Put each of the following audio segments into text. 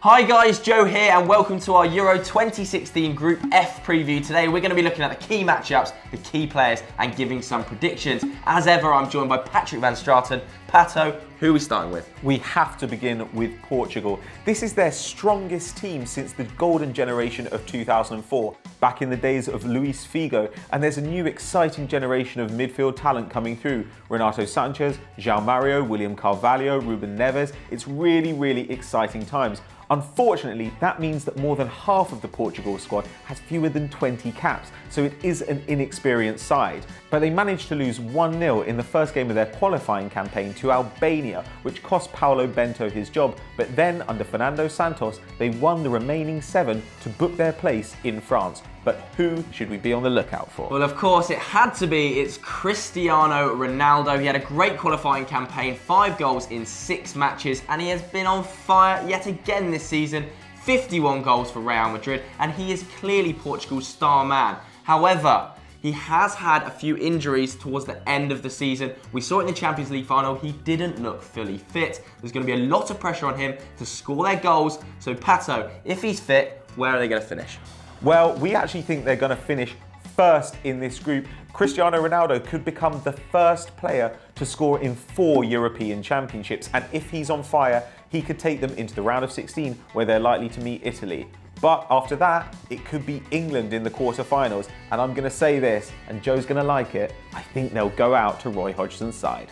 Hi guys, Joe here and welcome to our Euro 2016 Group F preview. Today we're going to be looking at the key matchups, the key players and giving some predictions. As ever, I'm joined by Patrick van Straten. Pato, who are we starting with? We have to begin with Portugal. This is their strongest team since the golden generation of 2004, back in the days of Luis Figo, and there's a new exciting generation of midfield talent coming through. Renato Sanchez, João Mario, William Carvalho, Ruben Neves. It's really exciting times. Unfortunately, that means that more than half of the Portugal squad has fewer than 20 caps, so it is an inexperienced side. But they managed to lose 1-0 in the first game of their qualifying campaign to Albania, which cost Paulo Bento his job, but then under Fernando Santos, they won the remaining 7 to book their place in France. But who should we be on the lookout for? Well, of course, it's Cristiano Ronaldo. He had a great qualifying campaign, 5 goals in 6 matches, and he has been on fire yet again this season. 51 goals for Real Madrid, and he is clearly Portugal's star man. However, he has had a few injuries towards the end of the season. We saw it in the Champions League final. He didn't look fully fit. There's going to be a lot of pressure on him to score their goals. So, Pato, if he's fit, where are they going to finish? Well, we actually think they're going to finish first in this group. Cristiano Ronaldo could become the first player to score in 4 European Championships, and if he's on fire, he could take them into the round of 16 where they're likely to meet Italy. But after that, it could be England in the quarterfinals, and I'm going to say this, and Joe's going to like it, I think they'll go out to Roy Hodgson's side.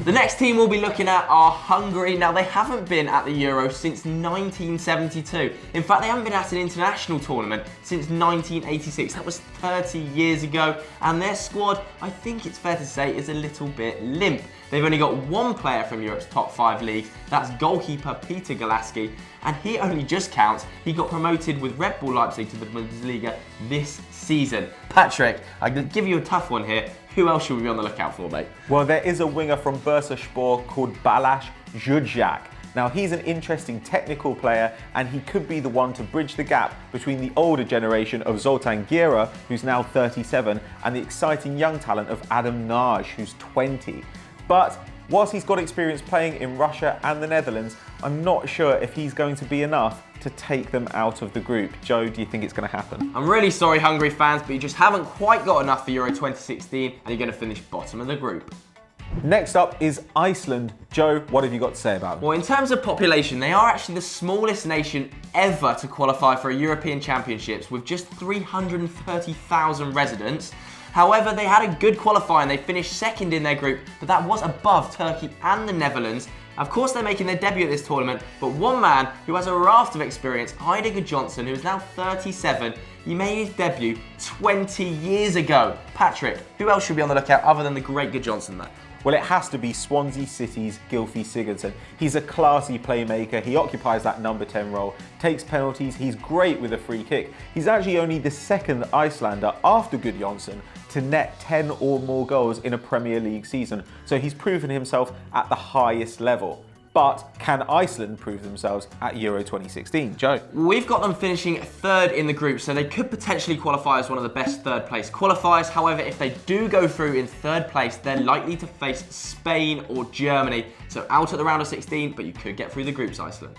The next team we'll be looking at are Hungary. Now, they haven't been at the Euro since 1972. In fact, they haven't been at an international tournament since 1986. That was 30 years ago. And their squad, I think it's fair to say, is a little bit limp. They've only got 1 player from Europe's top 5 leagues. That's goalkeeper Peter Galaski. And he only just counts. He got promoted with Red Bull Leipzig to the Bundesliga this season. Patrick, I'm going to give you a tough one here. Who else should we be on the lookout for, mate? Well, there is a winger from Bursaspor called Balázs Zsuzsák. Now, he's an interesting technical player, and he could be the one to bridge the gap between the older generation of Zoltán Győr, who's now 37, and the exciting young talent of Adam Nagy, who's 20. But whilst he's got experience playing in Russia and the Netherlands, I'm not sure if he's going to be enough to take them out of the group. Joe, do you think it's going to happen? I'm really sorry, Hungary fans, but you just haven't quite got enough for Euro 2016, and you're going to finish bottom of the group. Next up is Iceland. Joe, what have you got to say about them? Well, in terms of population, they are actually the smallest nation ever to qualify for a European Championships with just 330,000 residents. However, they had a good qualifying. They finished second in their group, but that was above Turkey and the Netherlands. Of course, they're making their debut at this tournament, but one man who has a raft of experience, Heidegger Johnson, who is now 37, he made his debut 20 years ago. Patrick, who else should be on the lookout other than the great Good Johnson, though? Well, it has to be Swansea City's Gylfi Sigurdsson. He's a classy playmaker. He occupies that number 10 role, takes penalties. He's great with a free kick. He's actually only the second Icelander after Good Johnson to net 10 or more goals in a Premier League season. So he's proven himself at the highest level. But can Iceland prove themselves at Euro 2016? Joe? We've got them finishing 3rd in the group, so they could potentially qualify as one of the best 3rd place qualifiers. However, if they do go through in 3rd place, they're likely to face Spain or Germany. So out at the round of 16, but you could get through the groups, Iceland.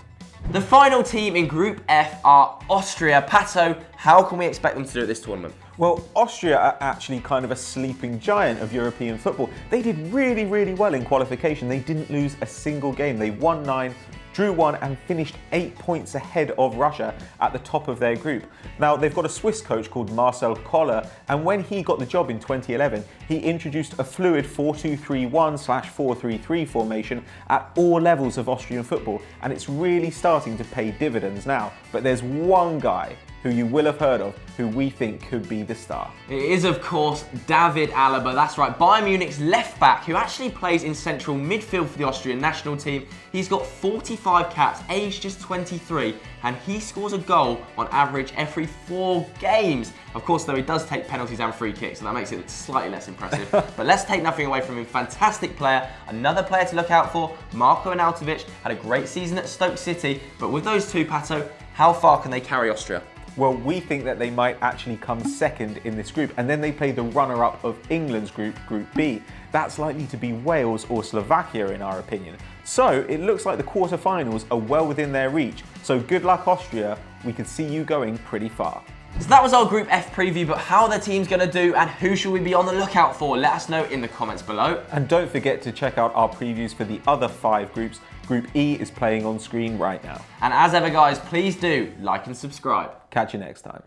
The final team in Group F are Austria. Pato, how can we expect them to do at this tournament? Well, Austria are actually kind of a sleeping giant of European football. They did really well in qualification. They didn't lose a single game. They won 9, drew 1 and finished 8 points ahead of Russia at the top of their group. Now, they've got a Swiss coach called Marcel Koller, and when he got the job in 2011, he introduced a fluid 4-2-3-1/4-3-3 formation at all levels of Austrian football, and it's really starting to pay dividends now. But there's one guy who you will have heard of, who we think could be the star. It is, of course, David Alaba. That's right, Bayern Munich's left back, who actually plays in central midfield for the Austrian national team. He's got 45 caps, aged just 23, and he scores a goal on average every 4 games. Of course, though, he does take penalties and free kicks, so that makes it slightly less impressive. But let's take nothing away from him. Fantastic player. Another player to look out for, Marko Arnautovic, had a great season at Stoke City. But with those two, Pato, how far can they carry Austria? Well, we think that they might actually come second in this group, and then they play the runner-up of England's group, Group B. That's likely to be Wales or Slovakia, in our opinion. So it looks like the quarterfinals are well within their reach. So good luck, Austria. We can see you going pretty far. So that was our Group F preview, but how are the teams going to do and who should we be on the lookout for? Let us know in the comments below. And don't forget to check out our previews for the other 5 groups. Group E is playing on screen right now. And as ever guys, please do like and subscribe. Catch you next time.